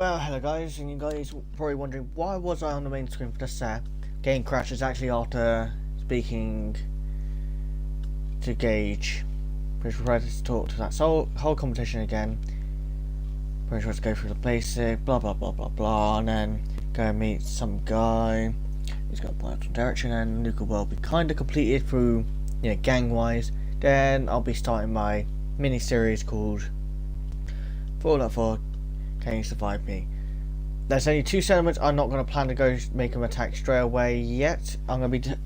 Well, hello guys, and you guys probably wondering why was I on the main screen for this game crash. Is actually after speaking to Gage, which was ready to talk to that whole competition again. Pretty sure to go through the basic, blah blah blah blah blah, and then go and meet some guy who's got a point of direction, and Nuka will be kind of completed through, gang wise. Then I'll be starting my mini series called Fallout 4. Can you survive me? There's only two settlements. I'm not going to plan to go make them attack straight away yet. I'm going to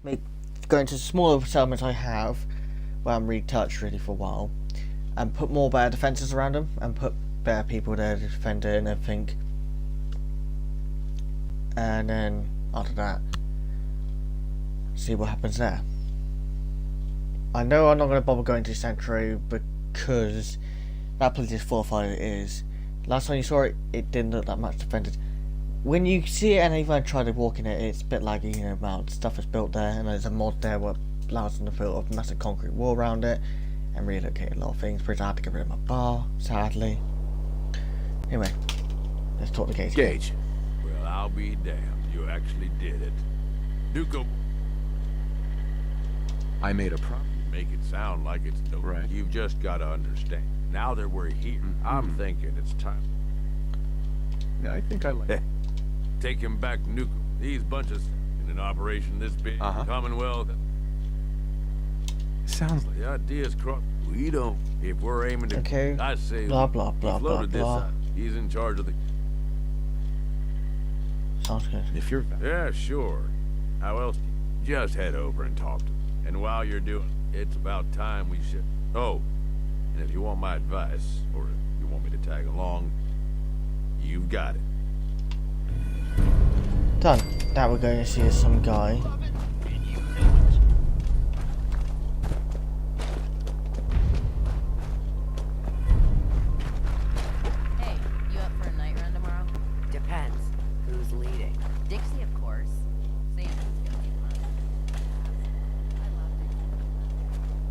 be going to smaller settlements I have, where I'm retouched really for a while, and put more better defenses around them, and put better people there to defend it and everything. And then after that, see what happens there. I know I'm not going to bother going to Sanctuary because that place is fortified. It is. Last time you saw it, it didn't look that much defended. When you see it and even I try to walk in it, it's a bit laggy, about stuff is built there, and there's a mod there what allows them to build a massive concrete wall around it and relocate a lot of things. Because I had to get rid of my bar, sadly. Anyway, let's talk to Gage. Gage. Well, I'll be damned. You actually did it. Nuka. I made a promise. Make it sound like it's no. Right. You've just got to understand. Now that we're here, I'm thinking it's time. Yeah, I think I like Take him back, Nuka. These bunches in an operation this big, Commonwealth. Sounds like The idea's crossed. We don't. If we're aiming to, Okay. I say, Blah blah blah he's blah loaded this blah. up. He's in charge of the. Sounds good. if you're Yeah, sure. How else? Just head over and talk to him. And while you're doing, it's about time we should. Oh, and if you want my advice, or if you want me to tag along, you've got it. Done. Now we're going to see some guy. Hey, you up for a night run tomorrow? Depends. Who's leading? Dixie, of course. Santa's gonna be fun. I love Dixie.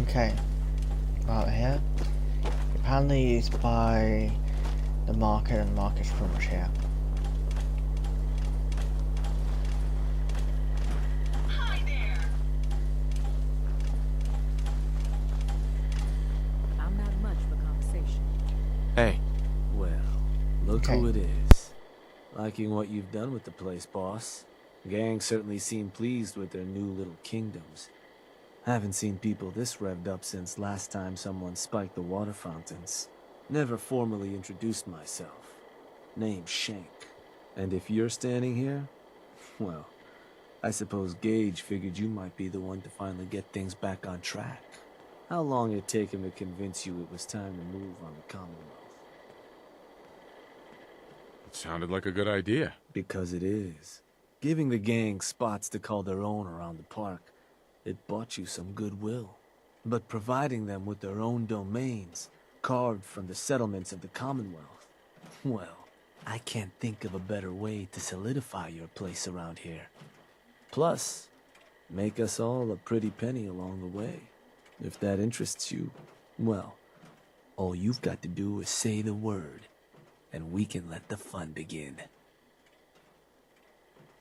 Okay. Right here. Apparently it's by the market, and the market's pretty much here. I'm not much for conversation. Hey, Well, look Okay. who it is. Liking what you've done with the place, boss. Gang certainly seem pleased with their new little kingdoms. Haven't seen people this revved up since last time someone spiked the water fountains. Never formally introduced myself. Name's Shank. And if you're standing here, well, I suppose Gage figured you might be the one to finally get things back on track. How long it take him to convince you it was time to move on the Commonwealth? it sounded like a good idea. Because it is. Giving the gang spots to call their own around the park, it bought you some goodwill. But providing them with their own domains, carved from the settlements of the Commonwealth, well, I can't think of a better way to solidify your place around here. Plus, make us all a pretty penny along the way. If that interests you, well, all you've got to do is say the word, and we can let the fun begin.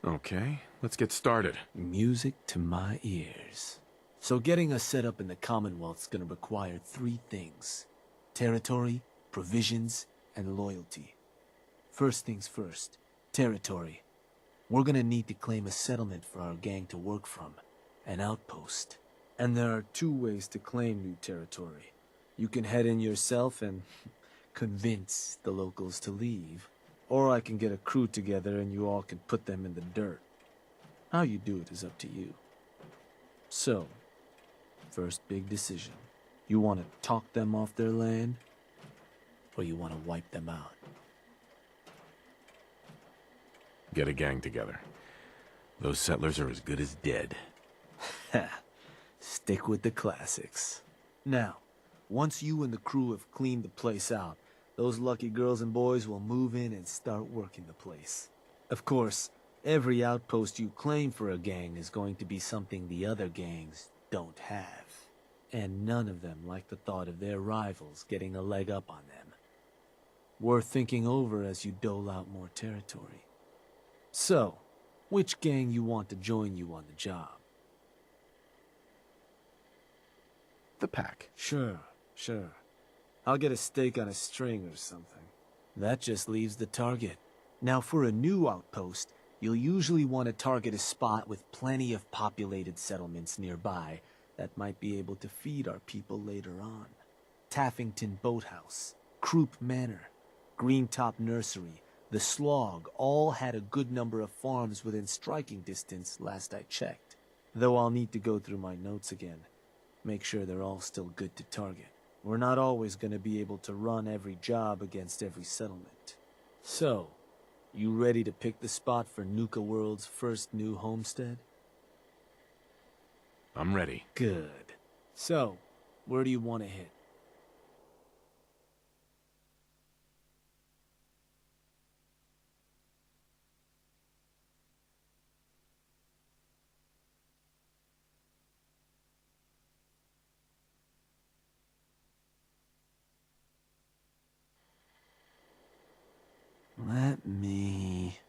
Okay, let's get started. Music to my ears. So getting us set up in the Commonwealth's gonna require three things: territory, provisions, and loyalty. First things first, territory. We're gonna need to claim a settlement for our gang to work from, an outpost. And there are two ways to claim new territory. You can head in yourself and convince the locals to leave. Or I can get a crew together and you all can put them in the dirt. How you do it is up to you. So, first big decision. You want to talk them off their land? Or you want to wipe them out? Get a gang together. Those settlers are as good as dead. Ha! Stick with the classics. Now, once you and the crew have cleaned the place out, those lucky girls and boys will move in and start working the place. Of course, every outpost you claim for a gang is going to be something the other gangs don't have. And none of them like the thought of their rivals getting a leg up on them. Worth thinking over as you dole out more territory. So, which gang you want to join you on the job? The pack. Sure. I'll get a steak on a string or something. That just leaves the target. Now for a new outpost, you'll usually want to target a spot with plenty of populated settlements nearby that might be able to feed our people later on. Taffington Boathouse, Croup Manor, Greentop Nursery, the Slog all had a good number of farms within striking distance last I checked. Though I'll need to go through my notes again. Make sure they're all still good to target. We're not always going to be able to run every job against every settlement. So, you ready to pick the spot for Nuka World's first new homestead? I'm ready. Good. So, where do you want to hit? Let me...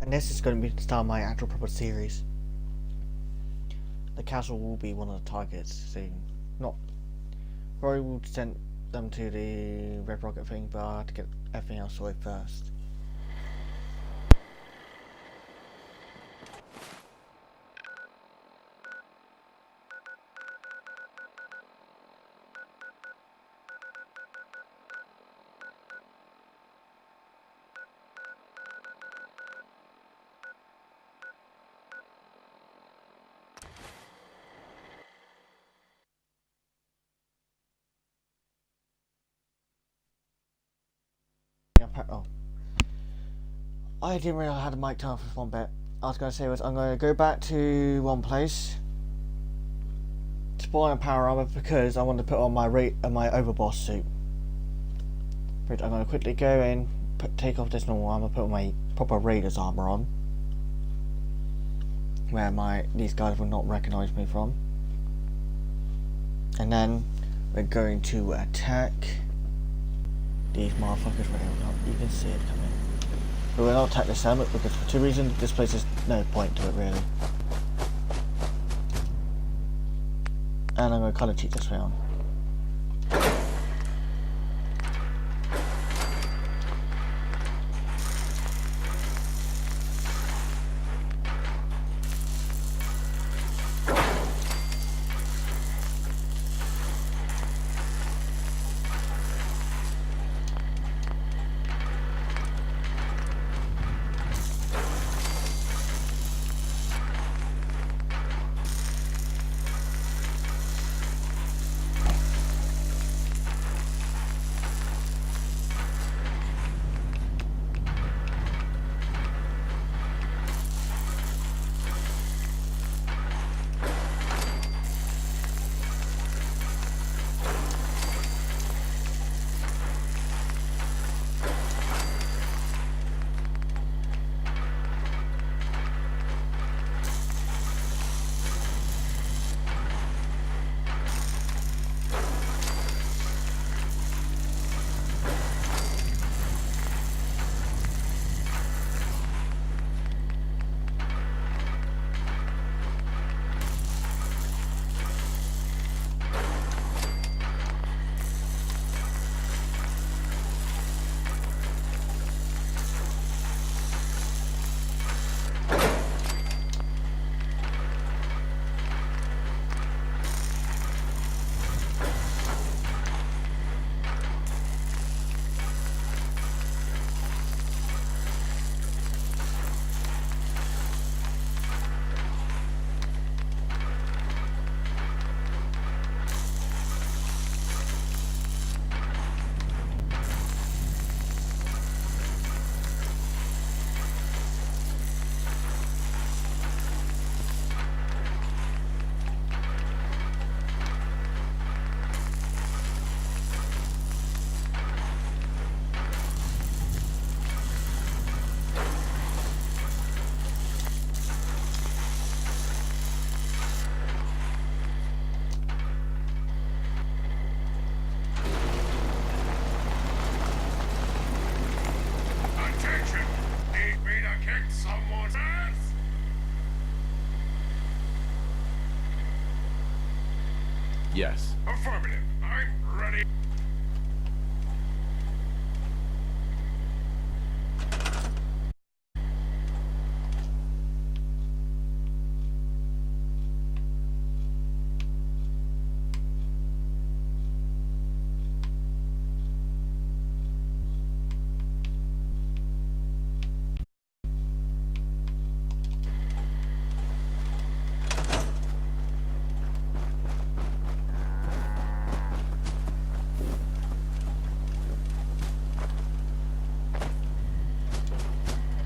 And this is going to be the start of my actual proper series. The castle will be one of the targets soon. Not... Probably will send them to the Red Rocket thing, but I have to get everything else sorted first. Oh. I didn't realize I had a mic turn off for one bit. I was going to say was I'm going to go back to one place, spawn power armor because I want to put on my my overboss suit. But I'm going to quickly go in, take off this normal armor, put my proper Raiders armor on, where these guys will not recognize me from, and then we're going to attack these motherfuckers right now. You can see it coming. But we'll not attack the settlement because for two reasons this place is no point to it really. And I'm going to colour cheat this round. Yes. Affirmative. I'm ready.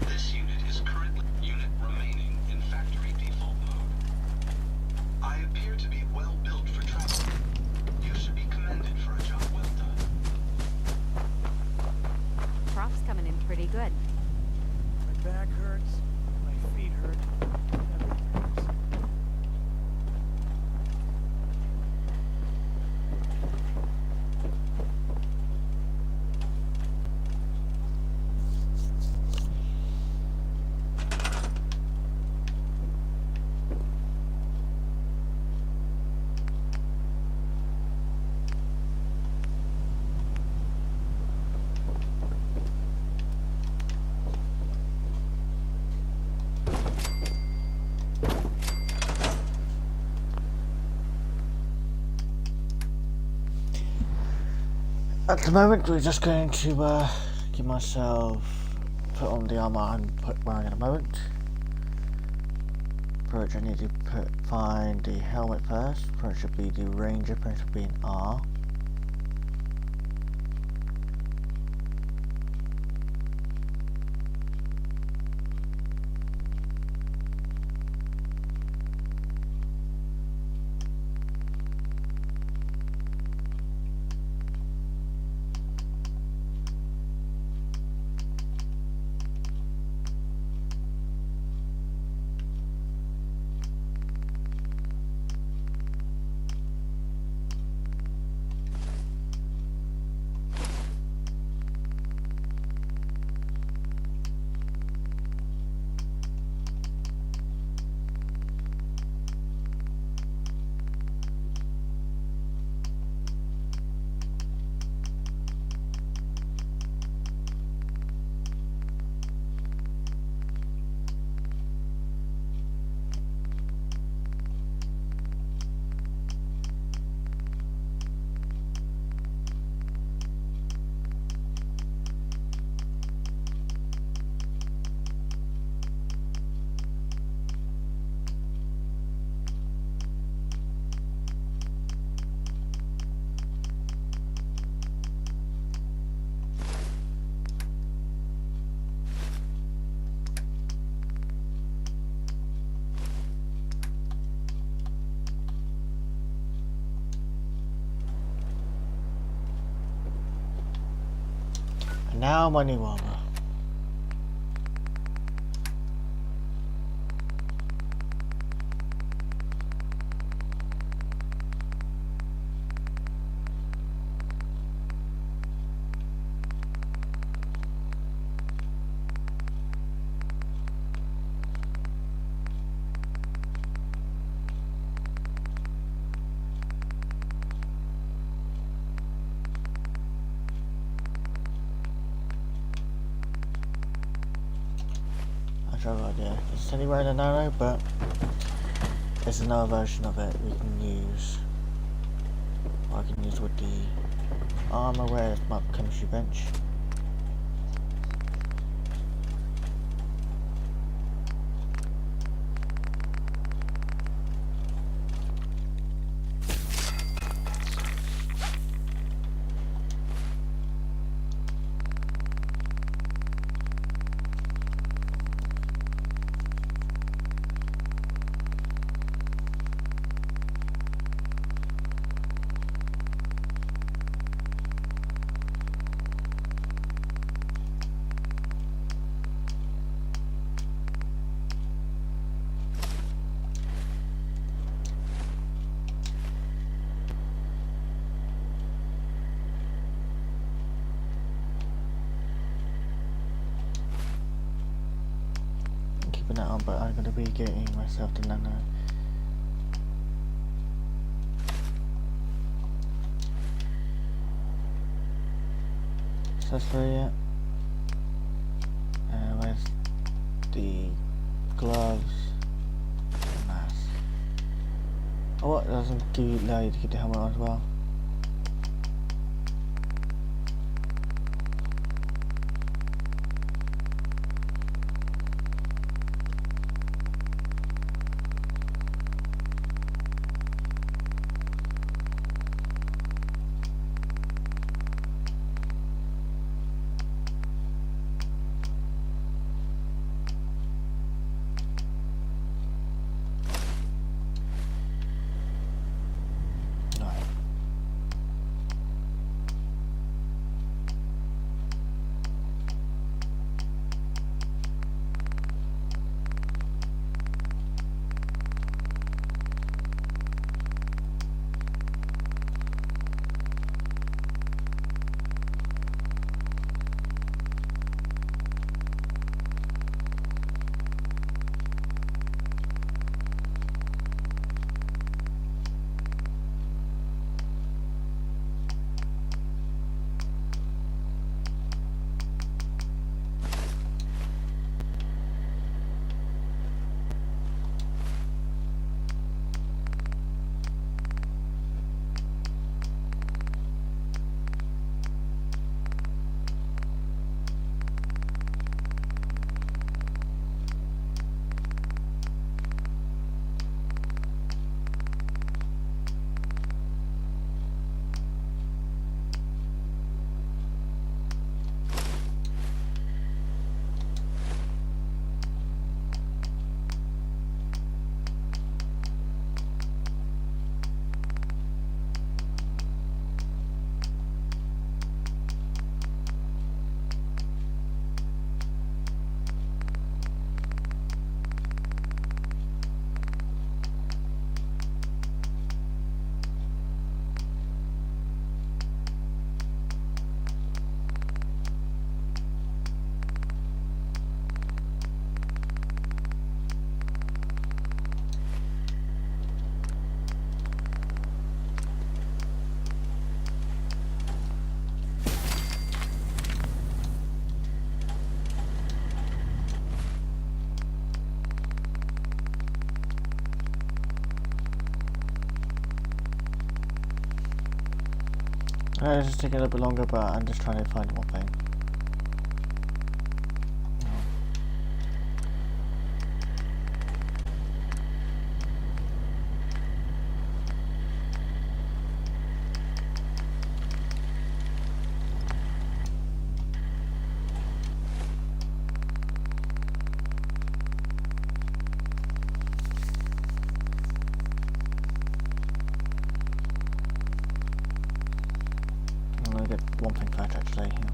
This unit is currently remaining in factory default mode. I appear to be well built for travel. You should be commended for a job well done. Prop's coming in pretty good. My back hurts, my feet hurt, everything hurts. At the moment, we're just going to give myself put on the armor I'm wearing at the moment. Approach, I need to find the helmet first. Approach should be the ranger. Approach should be an R. And now my new armor. I have no idea. It's anywhere in the nano, but there's another version of it we can use. Or I can use with the armor. Where's my chemistry bench? Keeping that on, but I'm going to be getting myself the nano. accessory yet. Where's the gloves? Mask. Oh, what? It doesn't allow you to get the helmet on as well. It's just taking a little bit longer, but I'm just trying to find one thing. I'm gonna get one thing first actually. Hang on.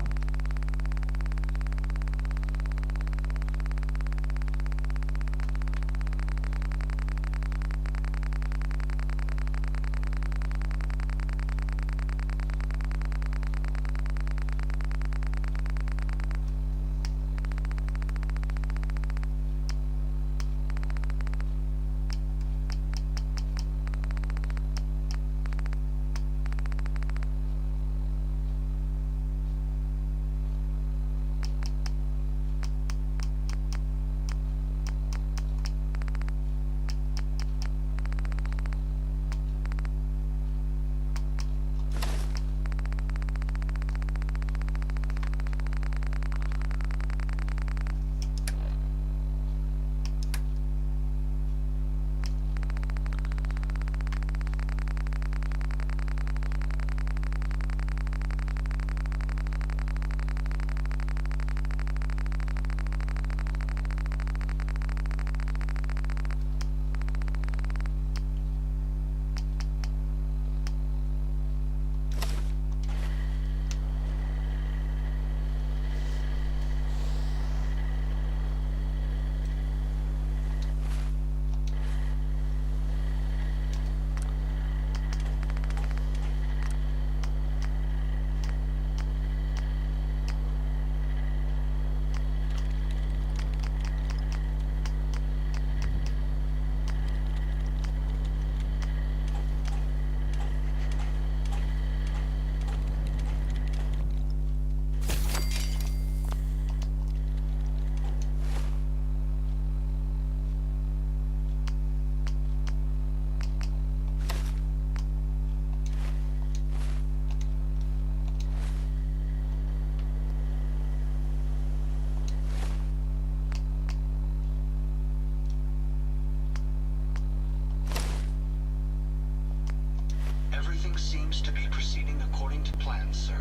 seems to be proceeding according to plan, sir.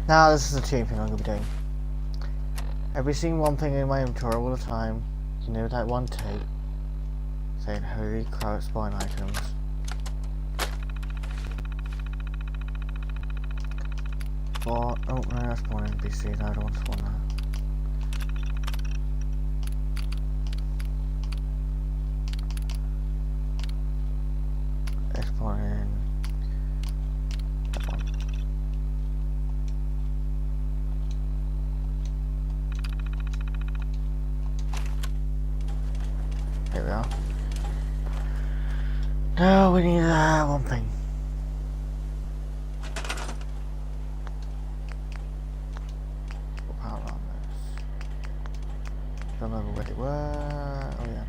Now this is the two thing I'm going to be doing. I'll be seeing one thing in my inventory all the time. You know that one tape saying holy crap spawn items. Spawn, oh no, that's spawn NPC, no, I don't want to spawn that. Let's spawn in that one. There we are. Now we need one thing. What power on this? Don't remember where they were. Oh yeah.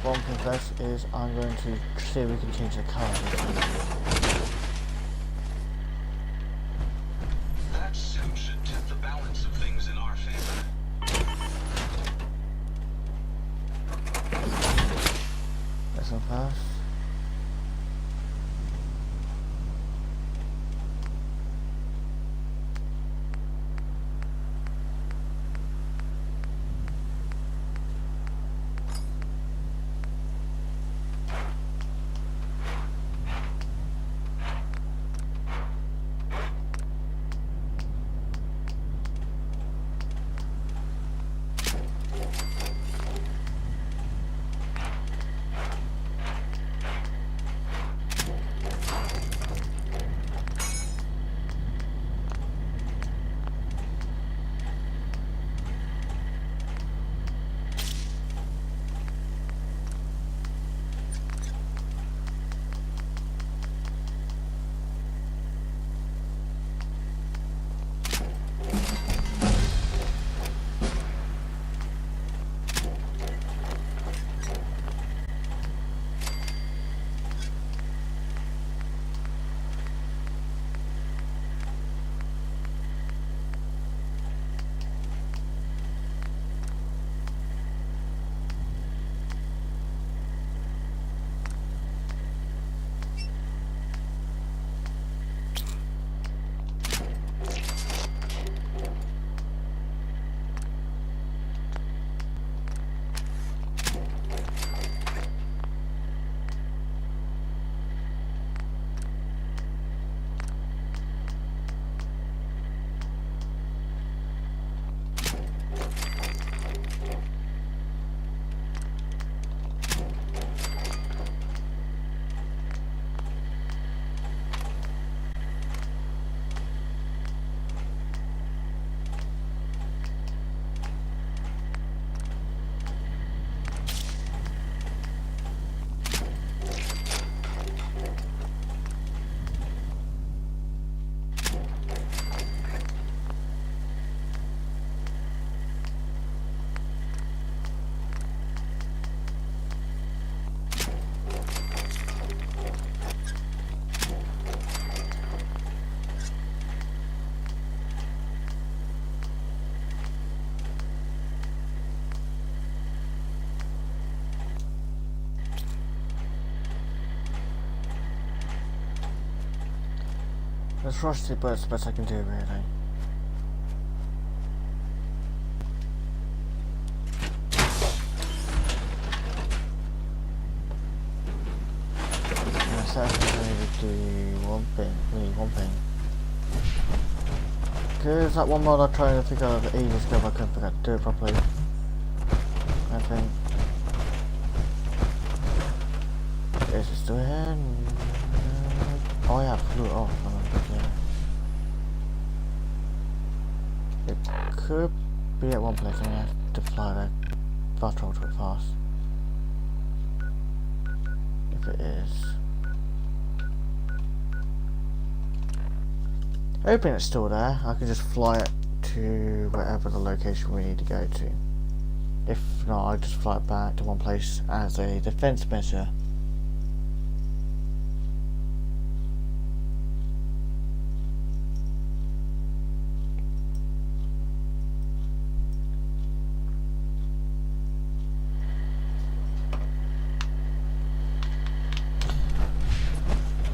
One thing first is I'm going to see if we can change the color. That suit should tip the balance of things in our favor. This one first. Let's rush it, but it's the best I can do, really. Yes, I need to do one thing. We need one thing. Because that one mod I tried to figure out ages ago, but I couldn't figure out to do it properly. I think. Is it still here? Oh yeah, I flew it off. Yeah. It could be at one place and I have to fly there. Fast travel to it fast. If it is. Hoping it's still there. I can just fly it to wherever the location we need to go to. If not, I'll just fly it back to one place as a defense measure.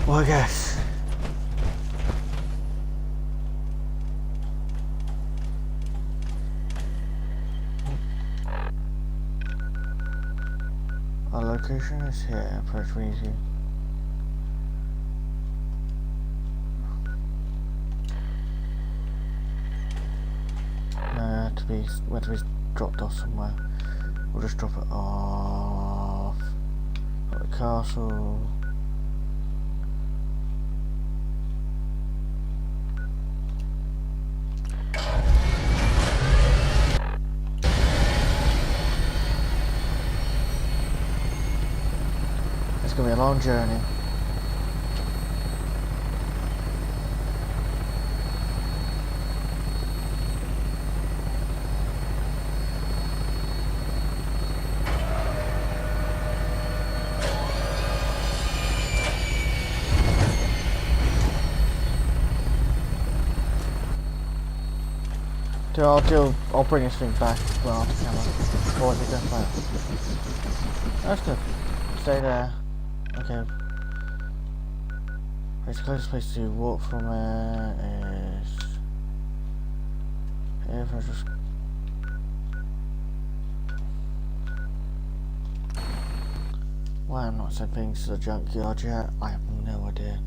Well, I guess. Our location is here, approach easy. No, we have to be dropped off somewhere. We'll just drop it off at the castle. It's gonna be a long journey. I'll bring this thing back as well to camera. Or is it going back? That's good. Stay there. Okay. It's the closest place to walk from is here. If I just why I'm not sent things to the junkyard yet, I have no idea.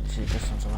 See distance away.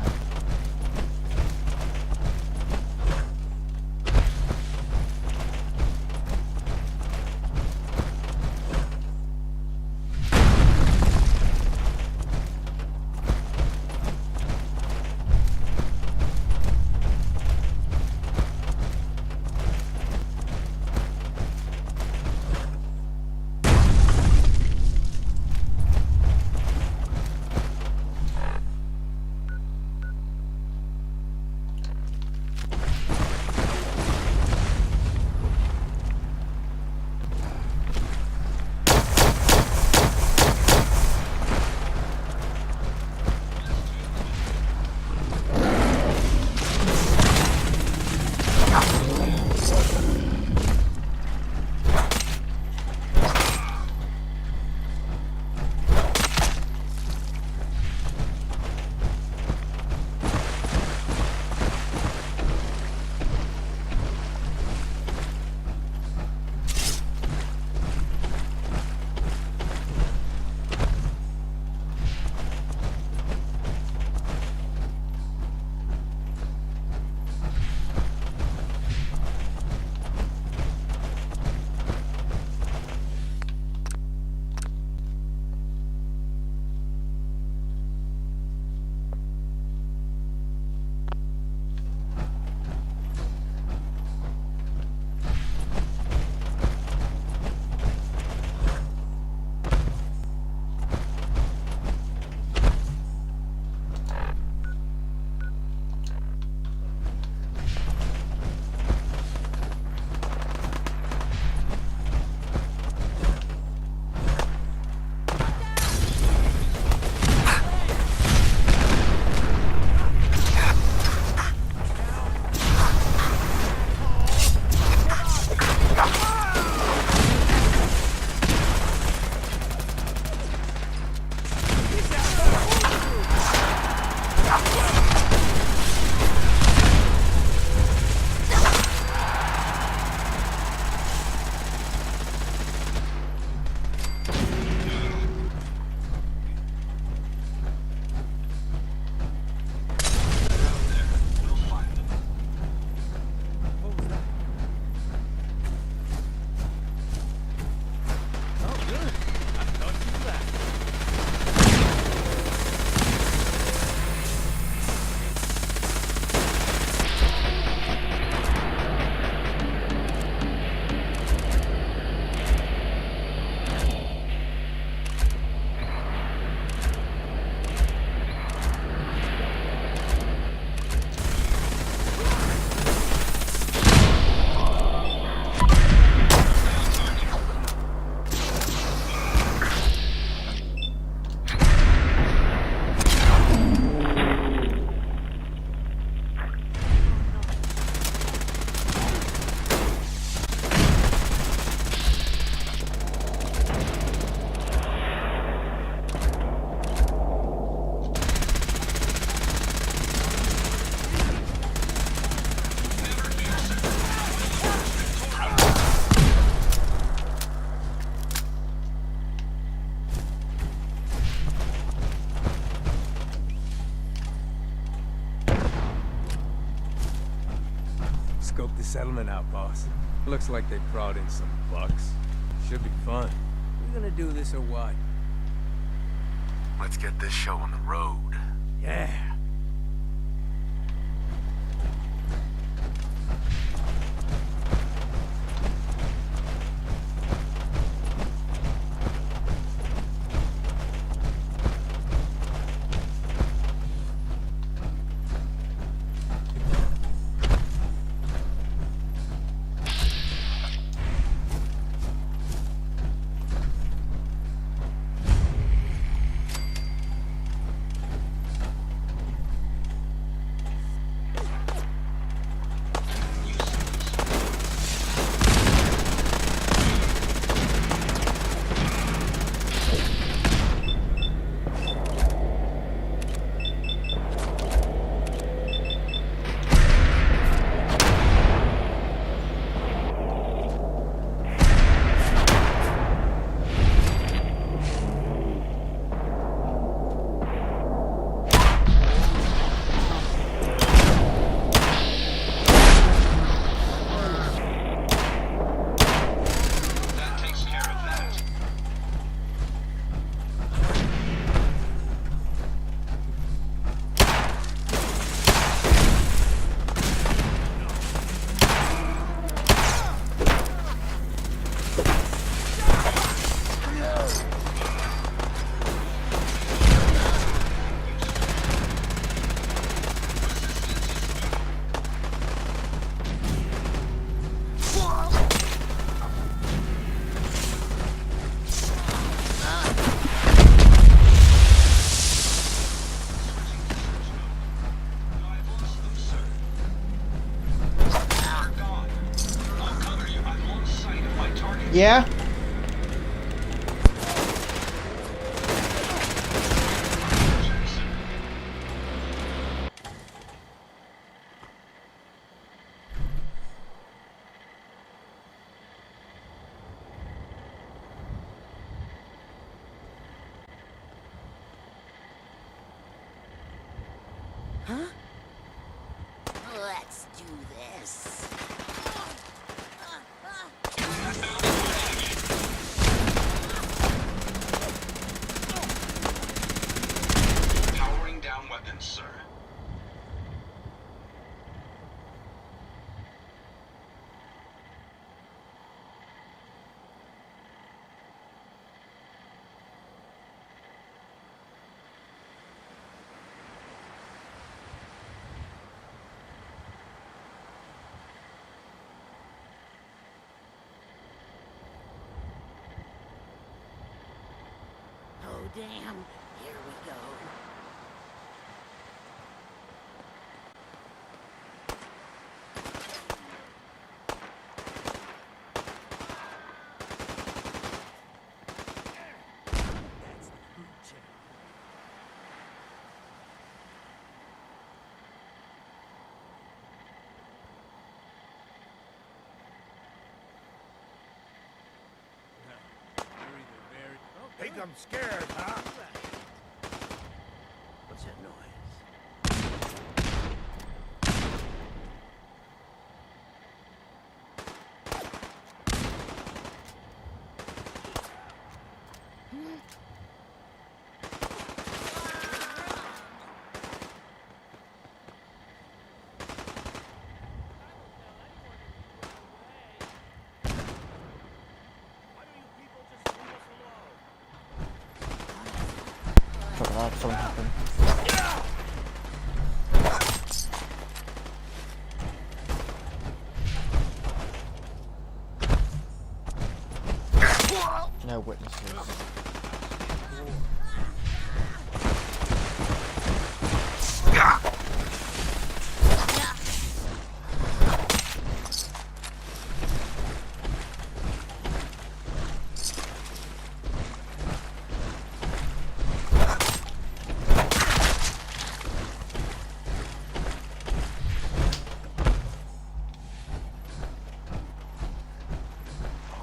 Scope the settlement out, boss. Looks like they brought in some bucks. Should be fun. We gonna do this or what? Let's get this show on the road. Yeah. That takes care of that. I've lost them, sir. They're gone. I'll cover you. I've lost sight of my target. Yeah? Jackson. Let's do this. Powering down weapons, sir. Oh, damn. Here we go. That's the food chain. You're either very... Think I'm scared, huh? What's that noise? Sorry about that, something happened. No witnesses.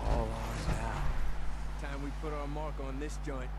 All ours now. Time we put our mark on this joint.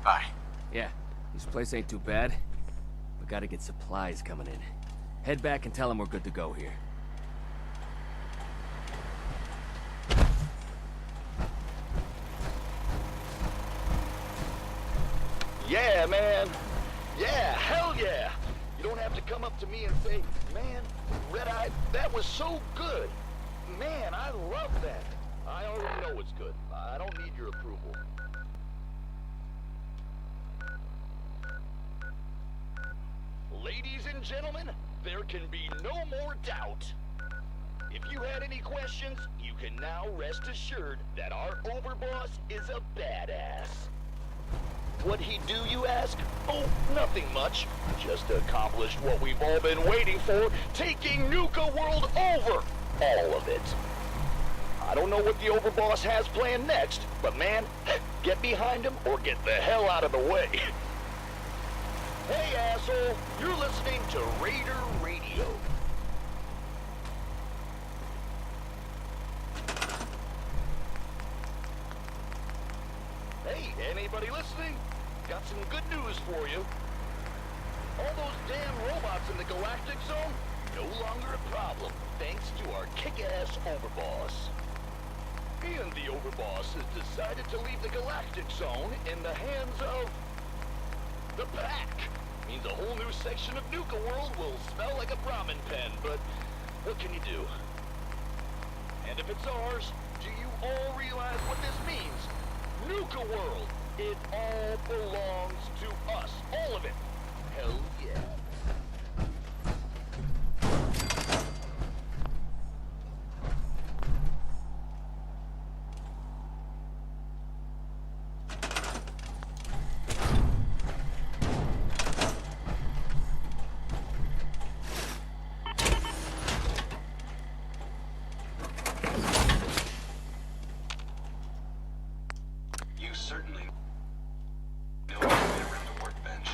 Bye. Yeah, this place ain't too bad. We gotta get supplies coming in. Head back and tell them we're good to go here. Yeah, man. Yeah, hell yeah. You don't have to come up to me and say, man, Red-Eye, that was so good. Man, I love that. I already know it's good. I don't need your approval. Ladies and gentlemen, there can be no more doubt. If you had any questions, you can now rest assured that our overboss is a badass. What'd he do, you ask? Oh, nothing much. Just accomplished what we've all been waiting for, taking Nuka World over. All of it. I don't know what the overboss has planned next, but man, get behind him or get the hell out of the way. Hey, asshole, you're listening to Raider Radio. Hey, anybody listening? Got some good news for you. All those damn robots in the Galactic Zone, no longer a problem, thanks to our kick-ass overboss. And the overboss has decided to leave the Galactic Zone in the hands of the Pack. Means a whole new section of Nuka World will smell like a Brahmin pen, but what can you do? And if it's ours, do you all realize what this means? Nuka World! It all belongs to us. All of it. Hell yeah. You certainly know your way around a workbench.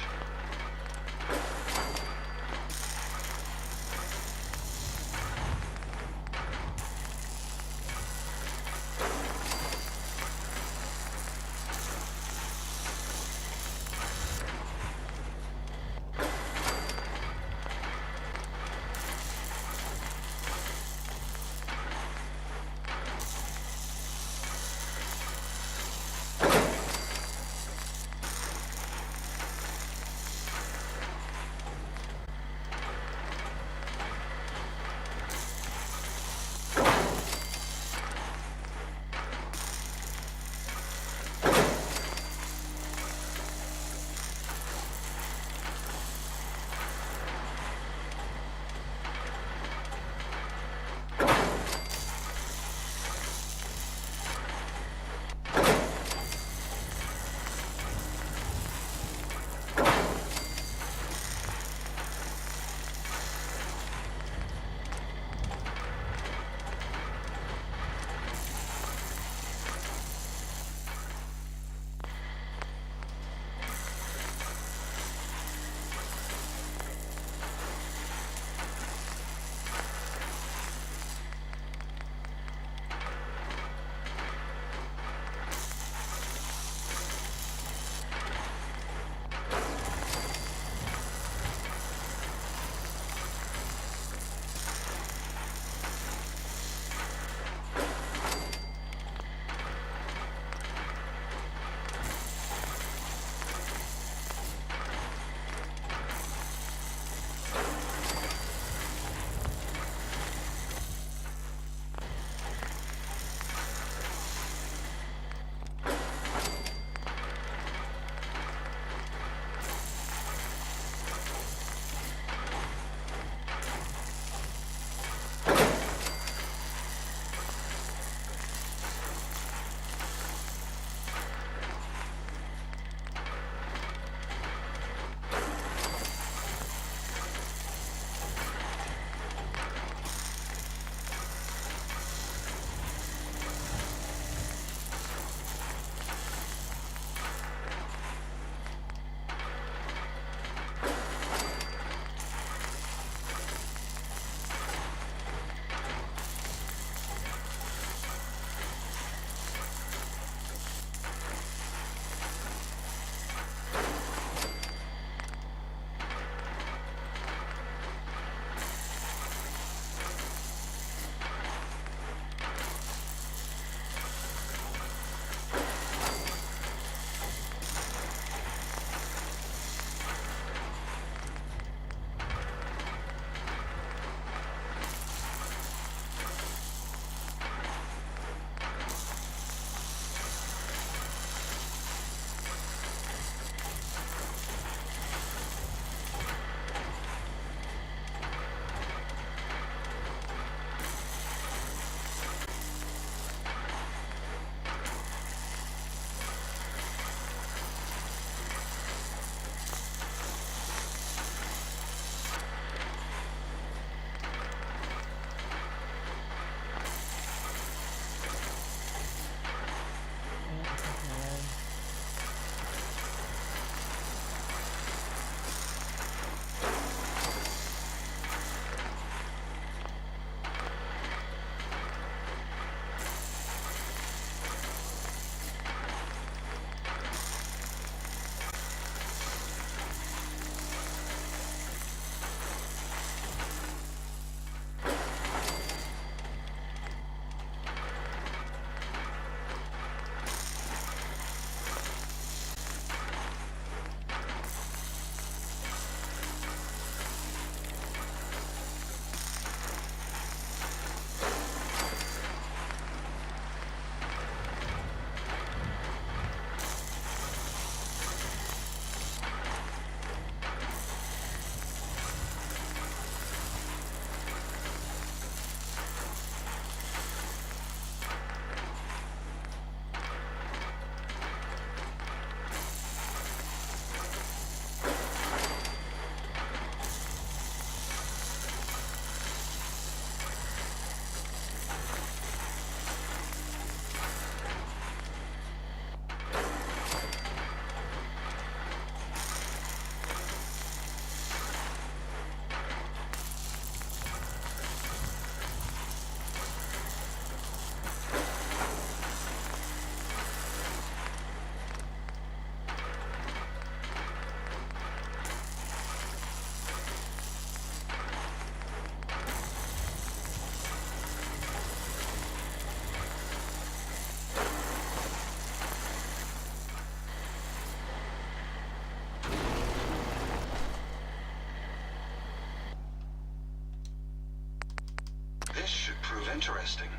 Interesting.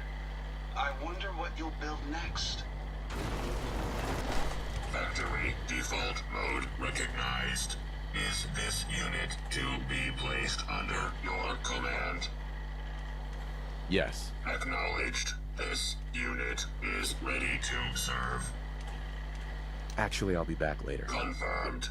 I wonder what you'll build next. Factory default mode recognized. Is this unit to be placed under your command? Yes. Acknowledged. This unit is ready to serve. Actually, I'll be back later. Confirmed.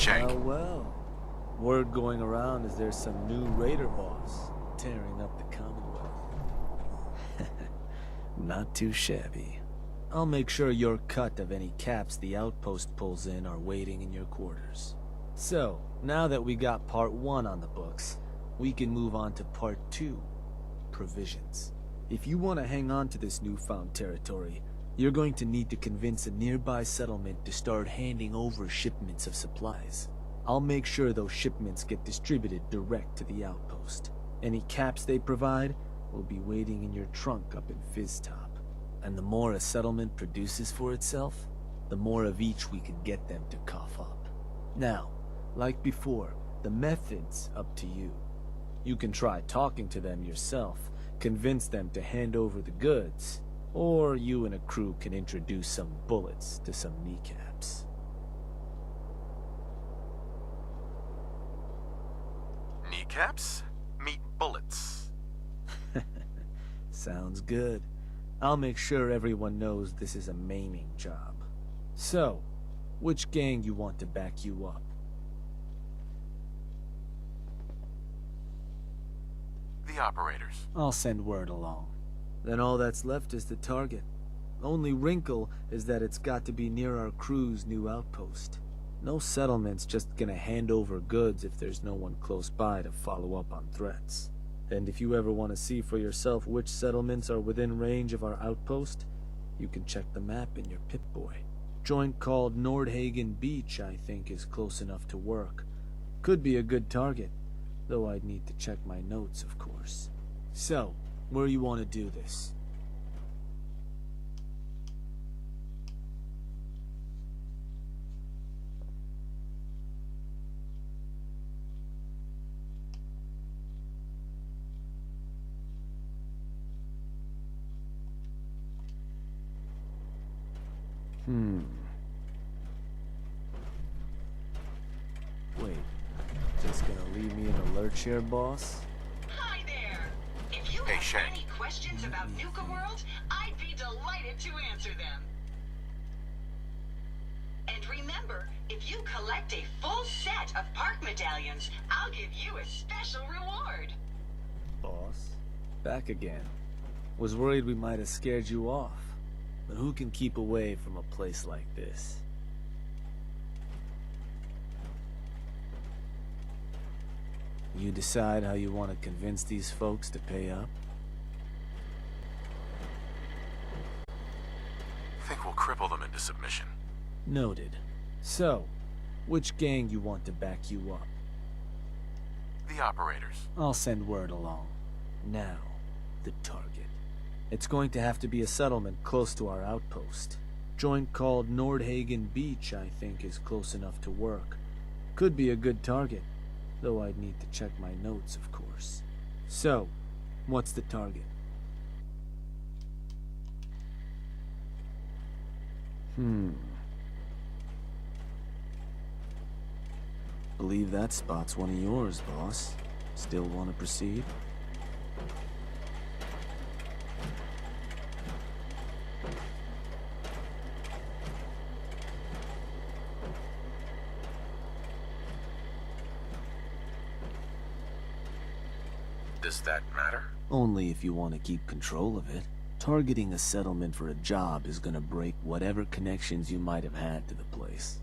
Well, well. Word going around is there's some new raider boss tearing up the Commonwealth. Not too shabby. I'll make sure your cut of any caps the outpost pulls in are waiting in your quarters. So, now that we got part 1 on the books, we can move on to part 2, provisions. If you want to hang on to this newfound territory, you're going to need to convince a nearby settlement to start handing over shipments of supplies. I'll make sure those shipments get distributed direct to the outpost. Any caps they provide will be waiting in your trunk up in Fizztop. And the more a settlement produces for itself, the more of each we can get them to cough up. Now, like before, the method's up to you. You can try talking to them yourself, convince them to hand over the goods, or you and a crew can introduce some bullets to some kneecaps. Kneecaps? Meet bullets. Sounds good. I'll make sure everyone knows this is a maiming job. So, which gang you want to back you up? The operators. I'll send word along. Then all that's left is the target. Only wrinkle is that it's got to be near our crew's new outpost. No settlement's just gonna hand over goods if there's no one close by to follow up on threats. And if you ever want to see for yourself which settlements are within range of our outpost, you can check the map in your Pip-Boy. Joint called Nordhagen Beach, I think, is close enough to work. Could be a good target, though I'd need to check my notes, of course. So, where you want to do this? Wait, just gonna leave me in a lurch here, boss? Hi there. If you have any questions about Nuka World, I'd be delighted to answer them. And remember, if you collect a full set of park medallions, I'll give you a special reward. Boss? Back again. Was worried we might have scared you off. But who can keep away from a place like this? You decide how you want to convince these folks to pay up? Think we'll cripple them into submission. Noted. So, which gang you want to back you up? The operators. I'll send word along. Now, the target. It's going to have to be a settlement close to our outpost. Joint called Nordhagen Beach, I think, is close enough to work. Could be a good target, though I'd need to check my notes, of course. So, what's the target? Believe that spot's one of yours, boss. Still want to proceed? Does that matter? Only if you want to keep control of it. Targeting a settlement for a job is gonna break whatever connections you might have had to the place.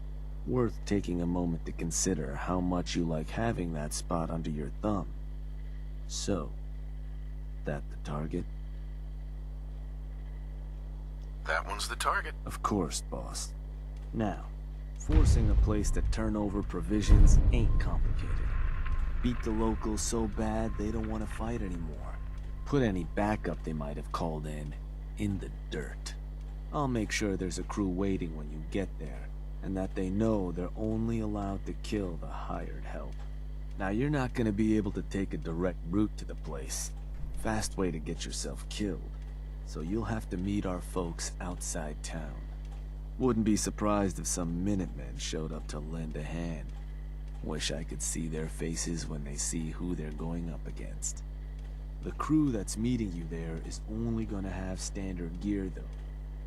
Worth taking a moment to consider how much you like having that spot under your thumb. So, that the target? That one's the target. Of course, boss. Now, forcing a place to turn over provisions ain't complicated. Beat the locals so bad they don't want to fight anymore. Put any backup they might have called in the dirt. I'll make sure there's a crew waiting when you get there, and that they know they're only allowed to kill the hired help. Now, you're not gonna be able to take a direct route to the place. Fast way to get yourself killed. So you'll have to meet our folks outside town. Wouldn't be surprised if some Minutemen showed up to lend a hand. Wish I could see their faces when they see who they're going up against. The crew that's meeting you there is only gonna have standard gear though.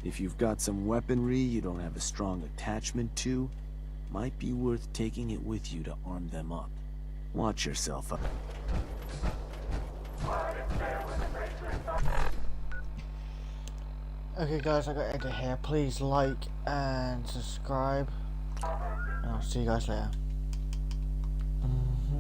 If you've got some weaponry you don't have a strong attachment to, might be worth taking it with you to arm them up. Watch yourself up. Okay guys, I got to end it here. Please like and subscribe. And I'll see you guys later.